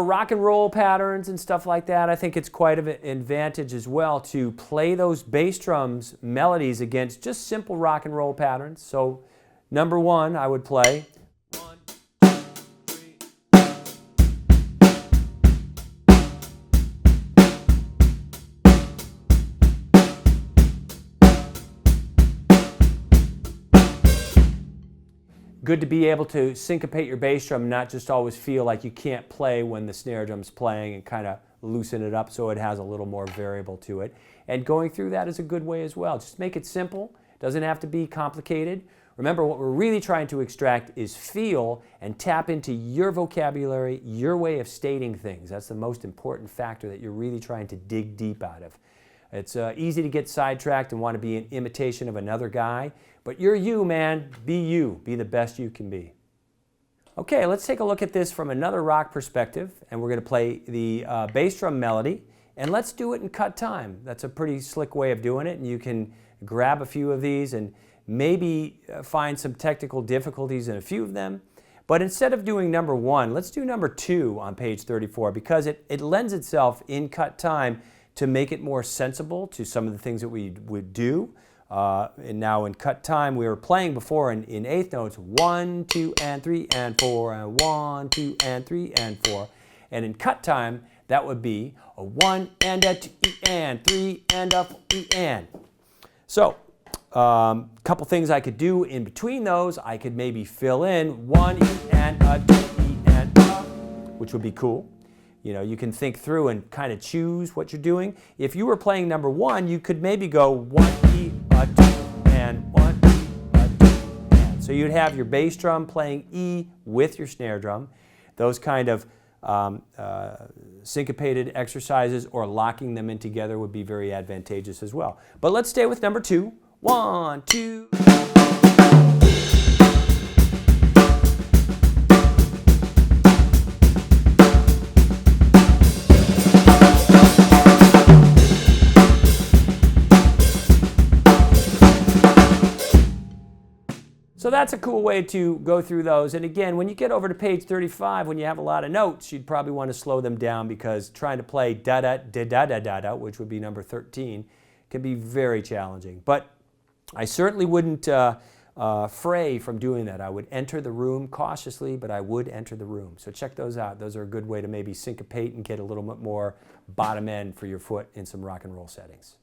rock and roll patterns and stuff like that, I think it's quite an advantage as well to play those bass drums melodies against just simple rock and roll patterns. So number one, I would play. Good to be able to syncopate your bass drum, not just always feel like you can't play when the snare drum's playing, and kind of loosen it up so it has a little more variable to it. And going through that is a good way as well. Just make it simple. It doesn't have to be complicated. Remember, what we're really trying to extract is feel and tap into your vocabulary, your way of stating things. That's the most important factor that you're really trying to dig deep out of. It's easy to get sidetracked and want to be an imitation of another guy, but you're you, man. Be you. Be the best you can be. Okay, let's take a look at this from another rock perspective, and we're going to play the bass drum melody, and let's do it in cut time. That's a pretty slick way of doing it, and you can grab a few of these and maybe find some technical difficulties in a few of them. But instead of doing number one, let's do number two on page 34, because it lends itself in cut time to make it more sensible to some of the things that we would do. And now in cut time, we were playing before in eighth notes, 1, 2, and 3, and 4, and 1, 2, and 3, and 4. And in cut time, that would be a 1 and a 2 and 3 and a 4 and. So, couple things I could do in between those. I could maybe fill in 1 E and a 2 E and a, which would be cool. You know, you can think through and kind of choose what you're doing. If you were playing number one, you could maybe go 1 E, a 2, and 1 E, a 2, and. So you'd have your bass drum playing E with your snare drum. Those kind of syncopated exercises or locking them in together would be very advantageous as well. But let's stay with number two. 1, 2. So that's a cool way to go through those. And again, when you get over to page 35, when you have a lot of notes, you'd probably want to slow them down, because trying to play da-da-da-da-da-da, which would be number 13, can be very challenging. But I certainly wouldn't fray from doing that. I would enter the room cautiously, but I would enter the room. So check those out. Those are a good way to maybe syncopate and get a little bit more bottom end for your foot in some rock and roll settings.